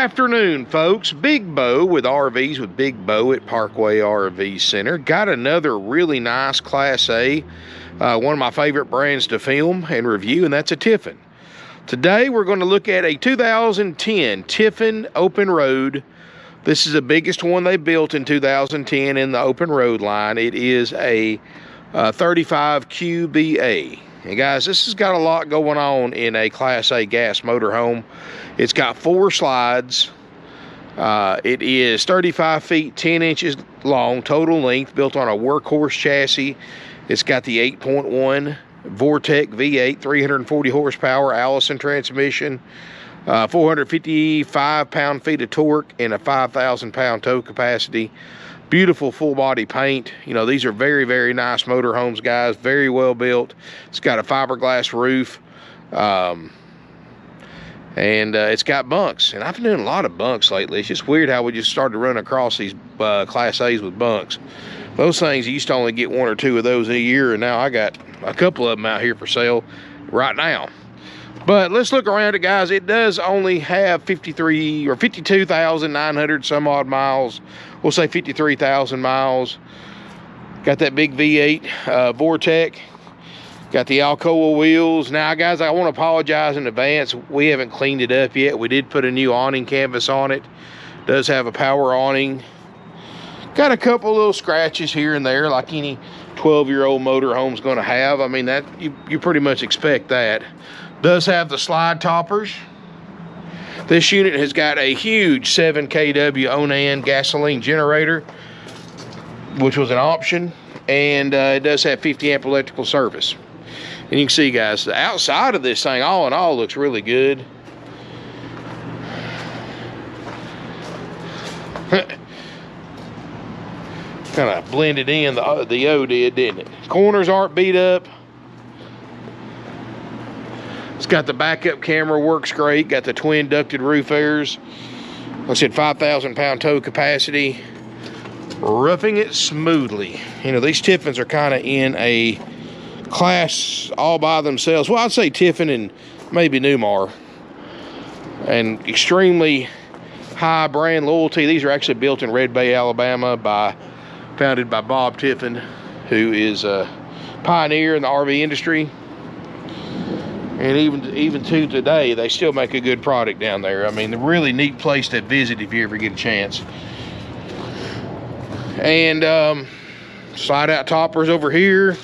afternoon, folks. Big Bo with RVs with Big Bo at Parkway RV Center. Got another really nice Class A, one of my favorite brands to film and review, and that's a Tiffin. Today we're going to look at a 2010 Tiffin Open Road. This is the biggest one they built in 2010 in the open road line. It is a 35 QBA. And guys, this has got a lot going on in a Class A gas motorhome. It's got 4 slides. It is 35 feet, 10 inches long, total length, built on a Workhorse chassis. It's got the 8.1 Vortec V8, 340 horsepower, Allison transmission, 455 pound-feet of torque, and a 5,000 pound tow capacity. Beautiful full body paint. You know, these are very, very nice motorhomes, guys. Very well built. It's got a fiberglass roof. It's got bunks. And I've been doing a lot of bunks lately. It's just weird how we just started running across these Class A's with bunks. Those things, you used to only get 1 or 2 of those a year, and now I got a couple of them out here for sale right now. But let's look around it, guys. It does only have 52,900 some odd miles. We'll say 53,000 miles. Got that big V8 Vortec. Got the Alcoa wheels. Now, guys, I want to apologize in advance. We haven't cleaned it up yet. We did put a new awning canvas on it. Does have a power awning. Got a couple little scratches here and there, like any 12-year-old motorhome's going to have. I mean, that you pretty much expect that. Does have the slide toppers. This unit has got a huge 7 kW Onan gasoline generator, which was an option, and it does have 50 amp electrical service. And you can see, guys, the outside of this thing, all in all, looks really good. Kind of blended in, the O did, didn't it? Corners aren't beat up. It's got the backup camera, works great. Got the twin ducted roof airs. Like I said, 5,000 pound tow capacity. Roughing it smoothly. You know, these Tiffins are kind of in a class all by themselves. Well, I'd say Tiffin and maybe Newmar. And extremely high brand loyalty. These are actually built in Red Bay, Alabama, founded by Bob Tiffin, who is a pioneer in the RV industry. And even to today, they still make a good product down there. I mean, a really neat place to visit if you ever get a chance. And slide out toppers over here.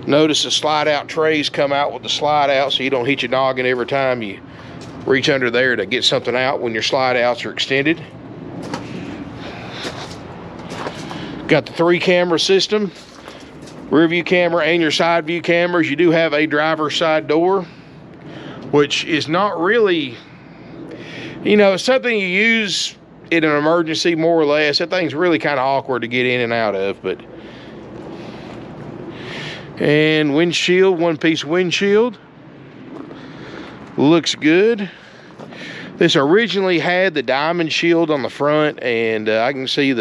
Notice the slide out trays come out with the slide out, so you don't hit your noggin every time you reach under there to get something out when your slide outs are extended. Got the 3 camera system. Rear view camera and your side view cameras. You do have a driver's side door, which is not really, you know, it's something you use in an emergency more or less. That thing's really kind of awkward to get in and out of, but. And windshield, 1-piece windshield. Looks good. This originally had the diamond shield on the front, and I can see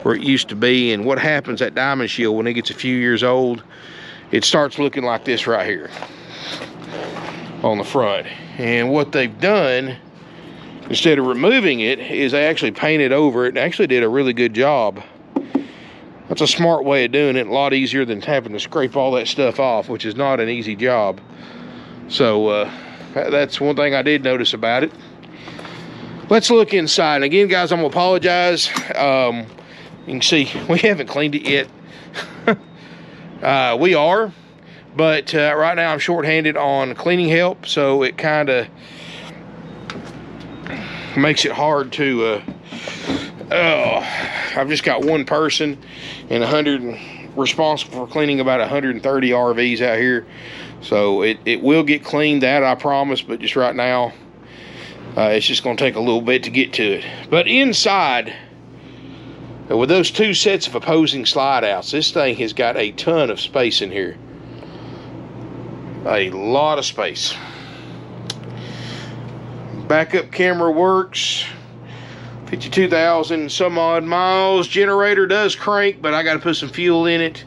where it used to be. And what happens, that diamond shield, when it gets a few years old, it starts looking like this right here on the front. And what they've done, instead of removing it, is they actually painted over it and actually did a really good job. That's a smart way of doing it, a lot easier than having to scrape all that stuff off, which is not an easy job. So that's one thing I did notice about it. Let's look inside. And again, guys, I'm gonna apologize. You can see we haven't cleaned it yet. We are, but right now I'm short-handed on cleaning help, so it kind of makes it hard to. I've just got one person and responsible for cleaning about 130 RVs out here, so it will get cleaned, that I promise. But just right now, it's just going to take a little bit to get to it. But inside, with those 2 sets of opposing slide outs, this thing has got a ton of space in here. A lot of space. Backup camera works. 52,000 some odd miles. Generator does crank, but I got to put some fuel in it.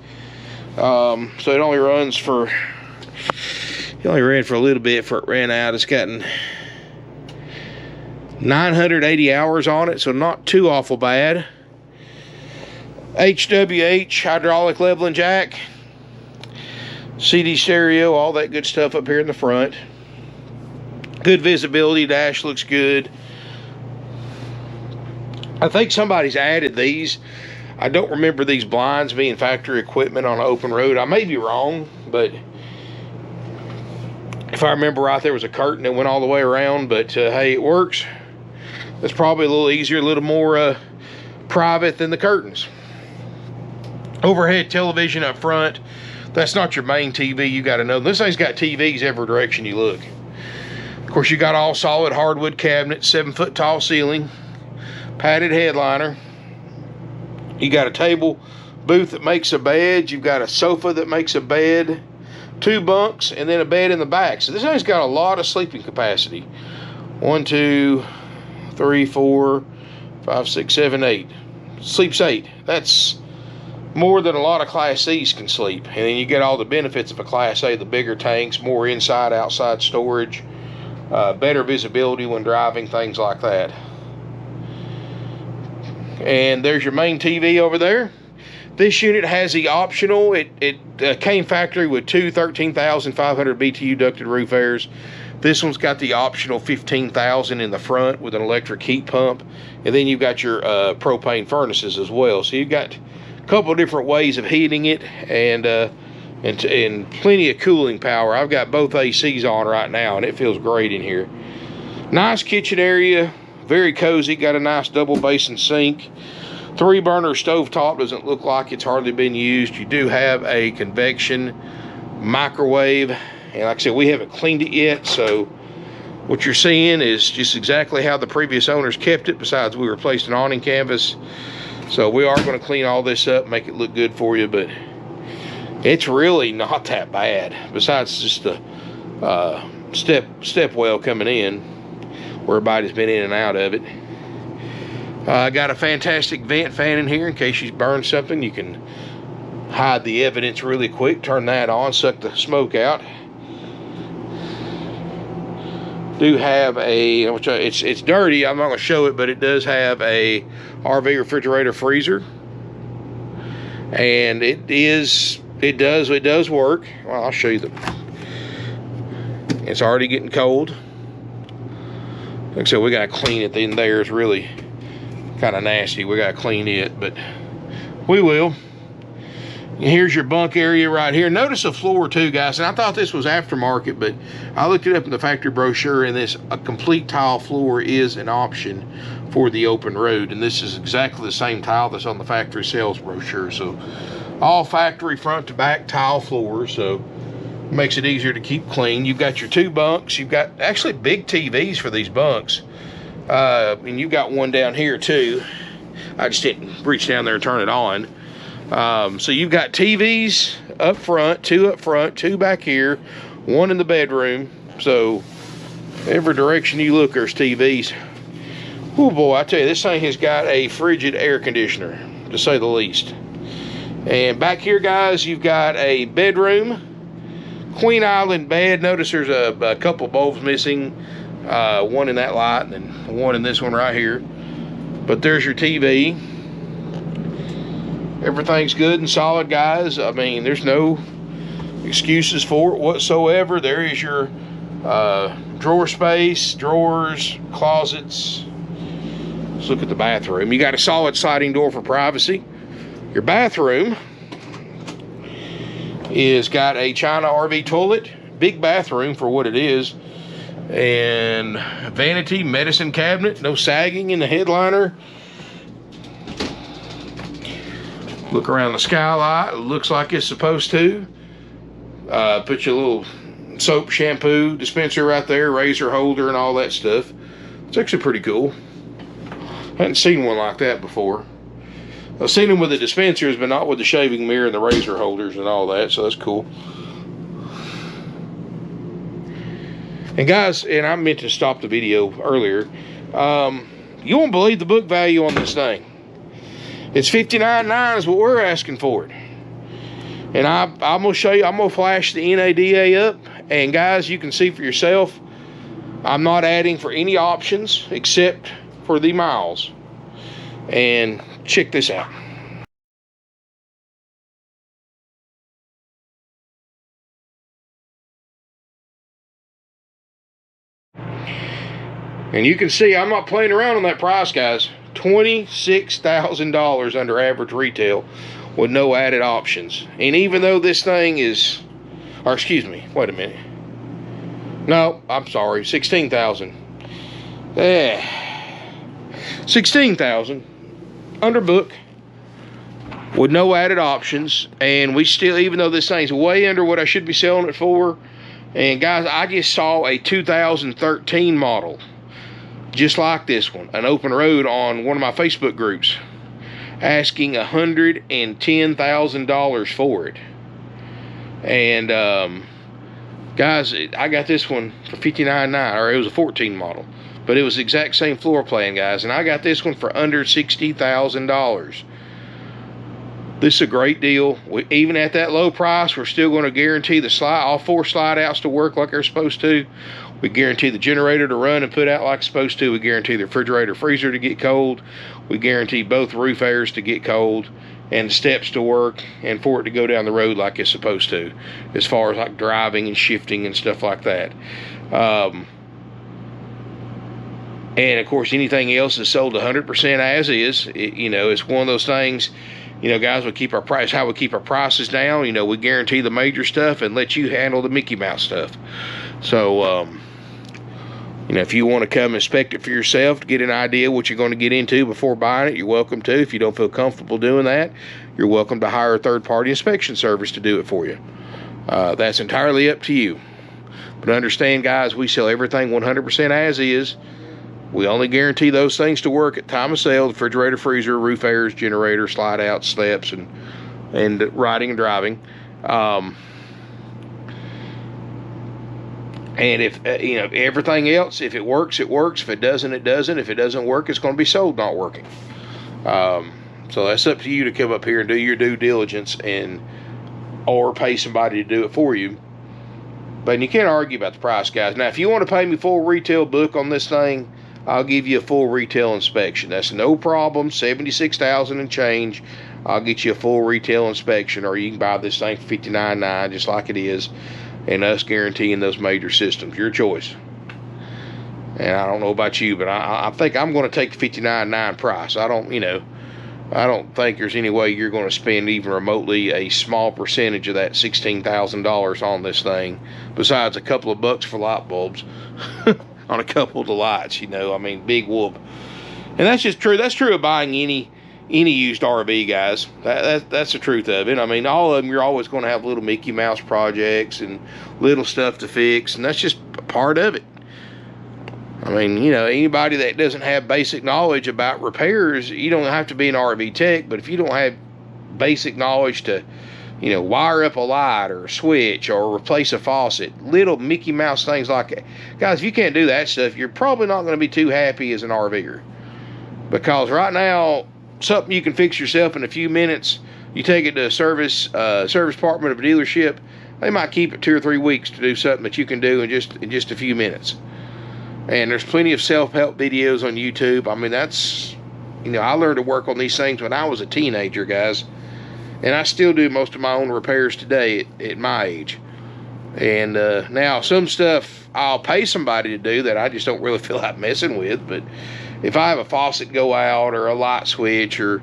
So it only runs for, it only ran for a little bit before it ran out. It's gotten 980 hours on it, so not too awful bad. HWH, hydraulic leveling jack. CD stereo, all that good stuff up here in the front. Good visibility, dash looks good. I think somebody's added these. I don't remember these blinds being factory equipment on an open road. I may be wrong, but if I remember right, there was a curtain that went all the way around, but hey, it works. It's probably a little easier, a little more private than the curtains. Overhead television up front. That's not your main TV, you got to know. This thing's got TVs every direction you look. Of course, you got all solid hardwood cabinets, 7-foot tall ceiling, padded headliner. You got a table booth that makes a bed. You've got a sofa that makes a bed, 2 bunks, and then a bed in the back. So this thing's got a lot of sleeping capacity. 1, 2, 3, 4, 5, 6, 7, 8. Sleeps 8. That's more than a lot of Class C's can sleep. And then you get all the benefits of a Class A, the bigger tanks, more inside, outside storage, better visibility when driving, things like that. And there's your main TV over there. This unit has the optional, it came factory with 2 13,500 BTU ducted roof airs. This one's got the optional 15,000 in the front with an electric heat pump. And then you've got your propane furnaces as well. So you've got a couple of different ways of heating it and plenty of cooling power. I've got both ACs on right now and it feels great in here. Nice kitchen area. Very cozy, got a nice double basin sink. 3-burner stovetop, doesn't look like it's hardly been used. You do have a convection microwave. And like I said, we haven't cleaned it yet, so what you're seeing is just exactly how the previous owners kept it, besides we replaced an awning canvas. So we are going to clean all this up, make it look good for you, but it's really not that bad, besides just the step well coming in, where everybody's been in and out of it. I got a fantastic vent fan in here in case you burn something. You can hide the evidence really quick. Turn that on, suck the smoke out. Do have a, which it's dirty, I'm not going to show it, but it does have a RV refrigerator freezer. And it does work. Well, I'll show you it's already getting cold. Like I said, we got to clean it. In there is really kind of nasty. We got to clean it, but we will. And here's your bunk area right here. Notice the floor too, guys. And I thought this was aftermarket, but I looked it up in the factory brochure, and a complete tile floor is an option for the open road. And this is exactly the same tile that's on the factory sales brochure. So all factory front to back tile floors. So makes it easier to keep clean. You've got your 2 bunks. You've got actually big TVs for these bunks. And you've got one down here too. I just didn't reach down there and turn it on. So you've got TVs up front, 2 back here, 1 in the bedroom. So every direction you look, there's TVs. Oh boy, I tell you, this thing has got a frigid air conditioner, to say the least. And back here, guys, you've got a bedroom. Queen Island bed. Notice there's a couple bulbs missing. One in that light and then one in this one right here. But there's your TV. Everything's good and solid, guys. I mean, there's no excuses for it whatsoever. There is your drawer space, drawers, closets. Let's look at the bathroom. You got a solid sliding door for privacy. Your bathroom is got a China RV toilet, big bathroom for what it is, and vanity, medicine cabinet, no sagging in the headliner. Look around the skylight, it looks like it's supposed to. Put your little soap, shampoo dispenser right there, razor holder and all that stuff. It's actually pretty cool. Hadn't seen one like that before. I've seen them with the dispensers, but not with the shaving mirror and the razor holders and all that, so that's cool. And guys, and I meant to stop the video earlier, you won't believe the book value on this thing. It's $59.9 is what we're asking for it. And I'm going to show you, I'm going to flash the NADA up, and guys, you can see for yourself, I'm not adding for any options except for the miles. And check this out. And you can see I'm not playing around on that price, guys. $26,000 under average retail with no added options. And even though this thing is, or excuse me, wait a minute. No, I'm sorry, 16,000. 16,000 under book with no added options. And we still, even though this thing's way under what I should be selling it for, and guys, I just saw a 2013 model just like this one, an open road, on one of my Facebook groups, asking $110,000 for it. And guys, I got this one for $59,900, or it was a 14 model, but it was the exact same floor plan, guys, and I got this one for under $60,000. This is a great deal. Even at that low price, we're still going to guarantee the all 4 slide outs to work like they're supposed to. We guarantee the generator to run and put out like it's supposed to. We guarantee the refrigerator, freezer to get cold. We guarantee both roof airs to get cold, and the steps to work, and for it to go down the road like it's supposed to, as far as like driving and shifting and stuff like that. And of course, anything else is sold 100% as is. It's one of those things. Guys, we keep our price. How we keep our prices down. We guarantee the major stuff and let you handle the Mickey Mouse stuff. So, if you want to come inspect it for yourself to get an idea what you're going to get into before buying it, you're welcome to. If you don't feel comfortable doing that, you're welcome to hire a third-party inspection service to do it for you. That's entirely up to you. But understand, guys, we sell everything 100% as is. We only guarantee those things to work at time of sale: the refrigerator, freezer, roof airs, generator, slide out, steps, and riding and driving. And if everything else, if it works, it works. If it doesn't, it doesn't. If it doesn't work, it's going to be sold not working. So that's up to you to come up here and do your due diligence, or pay somebody to do it for you. But you can't argue about the price, guys. Now, if you want to pay me full retail book on this thing, I'll give you a full retail inspection. That's no problem. $76,000 and change. I'll get you a full retail inspection, or you can buy this thing for $59,900 just like it is, and us guaranteeing those major systems. Your choice. And I don't know about you, but I think I'm going to take the $59,900 price. I don't think there's any way you're going to spend even remotely a small percentage of that $16,000 on this thing, besides a couple of bucks for light bulbs on a couple of the lights. Big whoop. And that's just true. That's true of buying any used RV, guys. That's the truth of it. All of them, you're always going to have little Mickey Mouse projects and little stuff to fix, and that's just a part of it. Anybody that doesn't have basic knowledge about repairs, you don't have to be an RV tech, but if you don't have basic knowledge to, wire up a light or a switch or replace a faucet, little Mickey Mouse things like that. Guys, if you can't do that stuff, you're probably not going to be too happy as an RVer. Because right now, something you can fix yourself in a few minutes, you take it to a service department of a dealership, they might keep it 2 or 3 weeks to do something that you can do in just a few minutes. And there's plenty of self-help videos on YouTube. that's, I learned to work on these things when I was a teenager, guys. And I still do most of my own repairs today at my age. And now some stuff I'll pay somebody to do that I just don't really feel like messing with. But if I have a faucet go out, or a light switch, or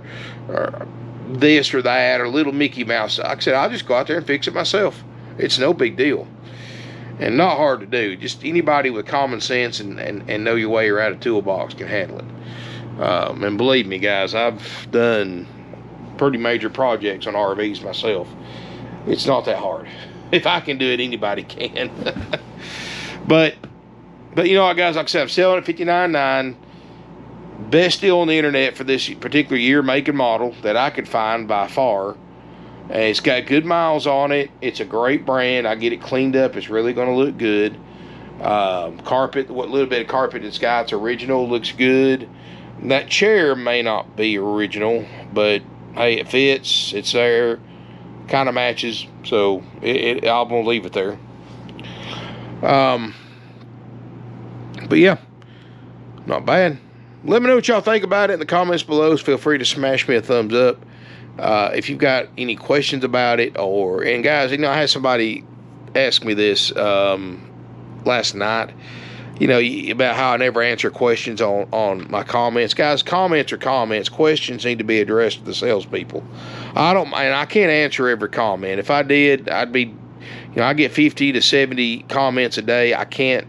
this or that, or little Mickey Mouse, like I said, I'll just go out there and fix it myself. It's no big deal. And not hard to do. Just anybody with common sense and know your way around a toolbox can handle it. And believe me, guys, I've done pretty major projects on RVs myself. It's not that hard. If I can do it, anybody can. but you know what, guys? Like I said, I'm selling at $59,900. Best deal on the internet for this particular year, make, and model that I could find by far. It's got good miles on it. It's a great brand. I get it cleaned up. It's really going to look good. Carpet, what little bit of carpet it's got, it's original, looks good. That chair may not be original, but hey, it fits. It's there. Kind of matches. So I'm going to leave it there. But yeah, not bad. Let me know what y'all think about it in the comments below. Feel free to smash me a thumbs up. If you've got any questions about it, and guys, I had somebody ask me this last night, about how I never answer questions on my comments. Guys, comments are comments. Questions need to be addressed to the salespeople. I can't answer every comment. If I did, I'd be, I get 50 to 70 comments a day. I can't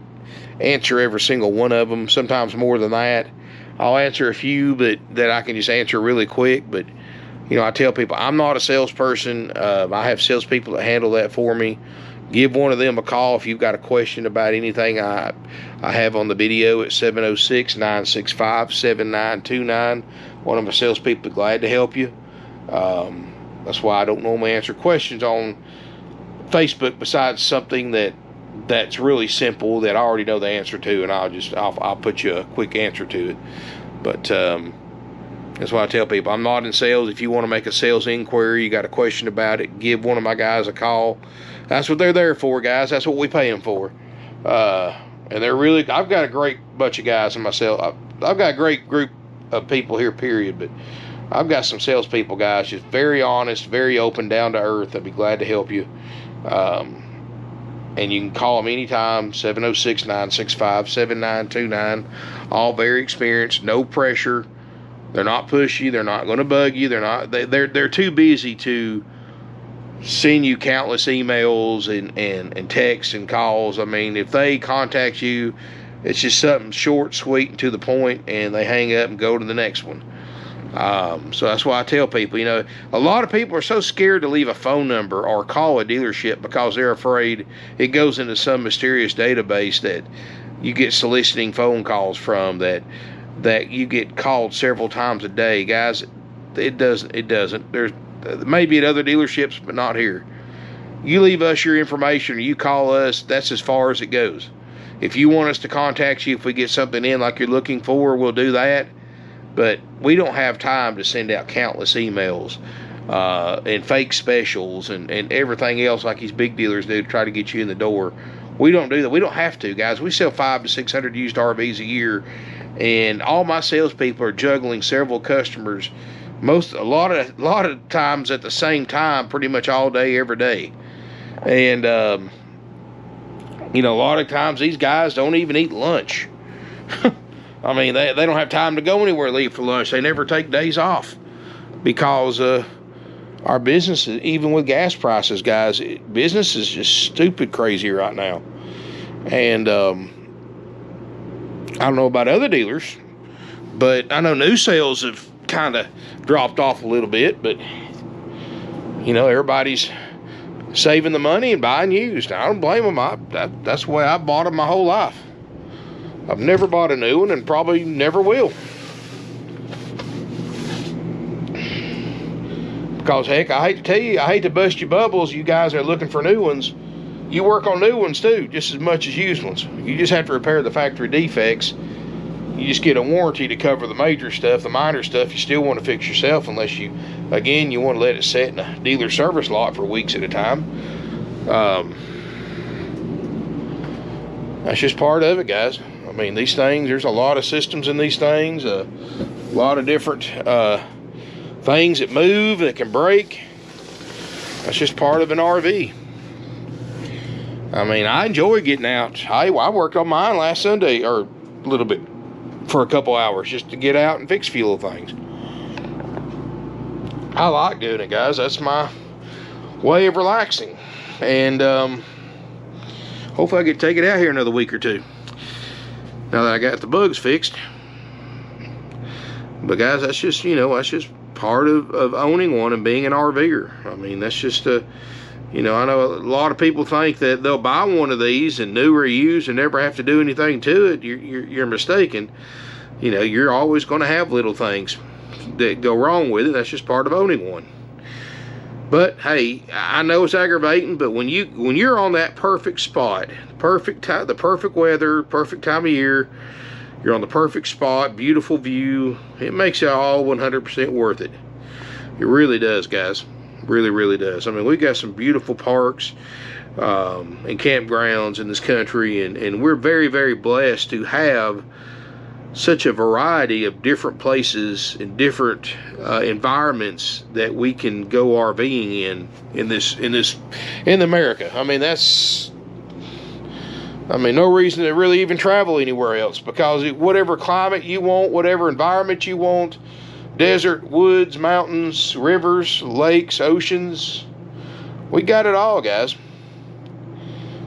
answer every single one of them, sometimes more than that. I'll answer a few that I can just answer really quick, but I tell people I'm not a salesperson. I have salespeople that handle that for me. Give one of them a call if you've got a question about anything I have on the video at 706-965-7929. One of my salespeople is glad to help you. That's why I don't normally answer questions on Facebook besides something that's really simple that I already know the answer to, and I'll put you a quick answer to it. But that's why I tell people I'm not in sales. If you want to make a sales inquiry, you got a question about it, give one of my guys a call. That's what they're there for, guys. That's what we pay them for. And they're really, I've got a great bunch of guys in my sales. I've got a great group of people here, period. But I've got some salespeople, guys, just very honest, very open, down to earth. I'd be glad to help you. And you can call them anytime, 706-965-7929. All very experienced, no pressure. They're not pushy. They're not going to bug you. They're too busy to send you countless emails and texts and calls. I mean, if they contact you, it's just something short, sweet, and to the point, and they hang up and go to the next one. So that's why I tell people, a lot of people are so scared to leave a phone number or call a dealership because they're afraid it goes into some mysterious database that you get soliciting phone calls from, that you get called several times a day. Guys, it doesn't. There's maybe at other dealerships, but not here. You leave us your information or you call us, that's as far as it goes. If you want us to contact you if we get something in like you're looking for, we'll do that. But we don't have time to send out countless emails and fake specials and everything else like these big dealers do to try to get you in the door. We don't do that. We don't have to, guys. We sell 500 to 600 used RVs a year, and all my salespeople are juggling several customers, a lot of times at the same time, pretty much all day, every day. And a lot of times these guys don't even eat lunch. I mean, they don't have time to go anywhere, leave for lunch. They never take days off because our business, even with gas prices, guys, business is just stupid crazy right now. And I don't know about other dealers, but I know new sales have kind of dropped off a little bit. But, everybody's saving the money and buying used. I don't blame them. That's the way I bought them my whole life. I've never bought a new one and probably never will. Because, heck, I hate to tell you, I hate to bust your bubbles. You guys are looking for new ones. You work on new ones, too, just as much as used ones. You just have to repair the factory defects. You just get a warranty to cover the major stuff. The minor stuff, you still want to fix yourself unless you want to let it sit in a dealer service lot for weeks at a time. That's just part of it, guys. I mean, these things, there's a lot of systems in these things, a lot of different things that move, that can break. That's just part of an RV. I mean, I enjoy getting out. I worked on mine last Sunday, or a little bit, for a couple hours, just to get out and fix a few little things. I like doing it, guys. That's my way of relaxing. And hopefully I get to take it out here another week or two, now that I got the bugs fixed. But guys, that's just, that's just part of owning one and being an RVer. I mean, that's just I know a lot of people think that they'll buy one of these and new or used and never have to do anything to it. You're mistaken. You're always going to have little things that go wrong with it. That's just part of owning one. But hey, I know it's aggravating, but when you're on that perfect spot, the perfect weather, perfect time of year, you're on the perfect spot, beautiful view, it makes it all 100% worth it. It really does, guys. Really, really does. I mean, we got some beautiful parks and campgrounds in this country, and we're very, very blessed to have such a variety of different places and different environments that we can go RVing in America. I mean, no reason to really even travel anywhere else, because whatever climate you want, whatever environment you want, desert, woods, mountains, rivers, lakes, oceans, we got it all, guys.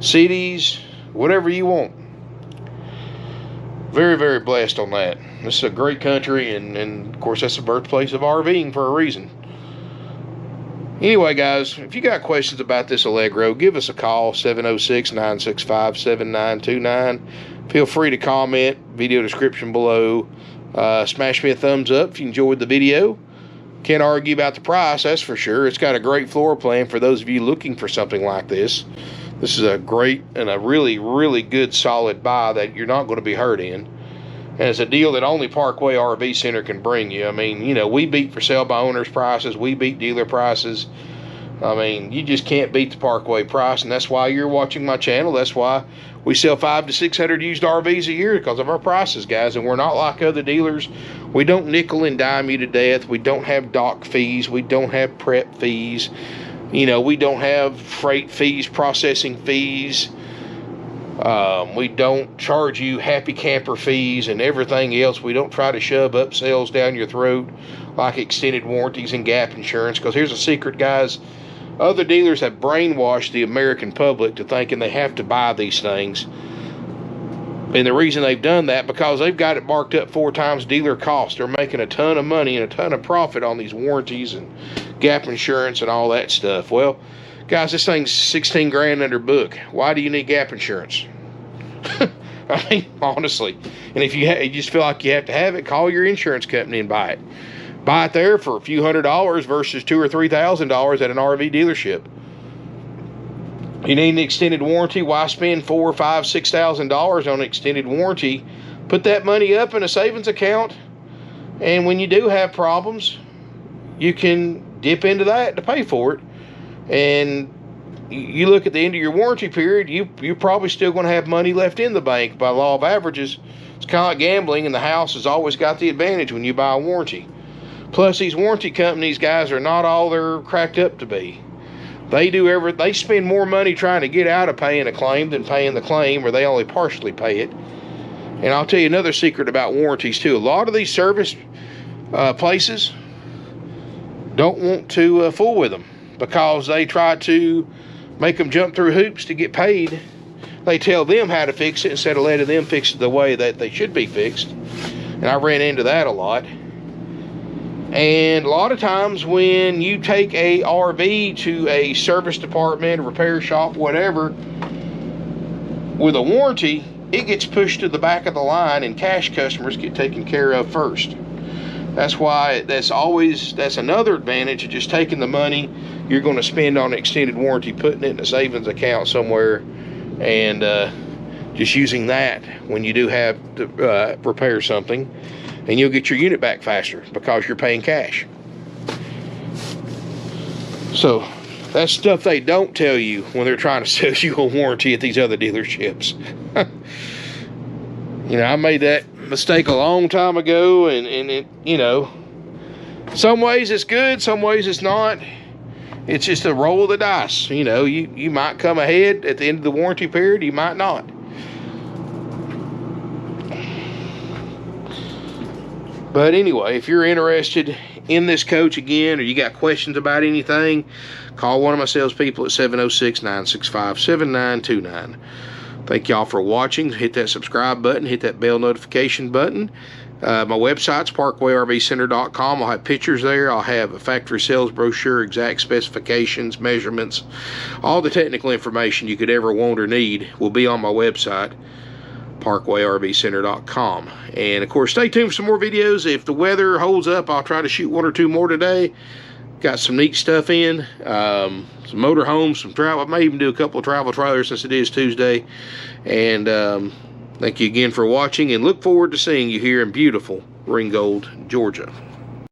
Cities, whatever you want. Very, very blessed on that. This is a great country, and of course, that's the birthplace of RVing for a reason. Anyway, guys, if you got questions about this Allegro, give us a call, 706-965-7929. Feel free to comment, video description below. Smash me a thumbs up if you enjoyed the video. Can't argue about the price, that's for sure. It's got a great floor plan for those of you looking for something like this. This is a great and a really, really good solid buy that you're not going to be hurt in. And it's a deal that only Parkway RV Center can bring you. I mean, you know, we beat for sale by owners prices. We beat dealer prices. I mean, you just can't beat the Parkway price, and that's why you're watching my channel. That's why we sell 500 to 600 used RVs a year, because of our prices, guys. And we're not like other dealers. We don't nickel and dime you to death. We don't have dock fees. We don't have prep fees. You know, we don't have freight fees, processing fees. We don't charge you happy camper fees and everything else. We don't try to shove upsells down your throat like extended warranties and gap insurance. Because here's a secret, guys. Other dealers have brainwashed the American public to thinking they have to buy these things. And the reason they've done that, because they've got it marked up 4 times dealer cost. They're making a ton of money and a ton of profit on these warranties and gap insurance and all that stuff. Well, guys, this thing's 16 grand under book. Why do you need gap insurance? I mean, honestly. And if you just feel like you have to have it, call your insurance company and buy it. Buy it there for a few $100s versus $2,000 or $3,000 at an RV dealership. You need an extended warranty. Why spend $4,000, $5,000, $6,000 on an extended warranty? Put that money up in a savings account, and when you do have problems, you can dip into that to pay for it. And you look at the end of your warranty period, you're probably still going to have money left in the bank by law of averages. It's kind of like gambling, and the house has always got the advantage when you buy a warranty. Plus, these warranty companies, guys, are not all they're cracked up to be. They spend more money trying to get out of paying a claim than paying the claim, or they only partially pay it. And I'll tell you another secret about warranties too. A lot of these service places don't want to fool with them, because they try to make them jump through hoops to get paid. They tell them how to fix it instead of letting them fix it the way that they should be fixed. And I ran into that a lot. And a lot of times when you take a RV to a service department, a repair shop, whatever, with a warranty, it gets pushed to the back of the line, and cash customers get taken care of first. That's why that's another advantage of just taking the money you're going to spend on an extended warranty, putting it in a savings account somewhere, and just using that when you do have to repair something. And you'll get your unit back faster because you're paying cash. So that's stuff they don't tell you when they're trying to sell you a warranty at these other dealerships. You know, I made that mistake a long time ago, and it, you know, some ways it's good, some ways it's not. It's just a roll of the dice. You know, you might come ahead at the end of the warranty period, you might not. But anyway, if you're interested in this coach again, or you got questions about anything, call one of my salespeople at 706-965-7929. Thank y'all for watching. Hit that subscribe button, hit that bell notification button. My website's parkwayrvcenter.com. I'll have pictures there. I'll have a factory sales brochure, exact specifications, measurements, all the technical information you could ever want or need will be on my website, parkwayrvcenter.com. And of course, stay tuned for some more videos. If the weather holds up, I'll try to shoot 1 or 2 more today. Got some neat stuff in, some motorhomes, some travel. I may even do a couple of travel trailers since it is Tuesday. And thank you again for watching, and look forward to seeing you here in beautiful Ringgold, Georgia.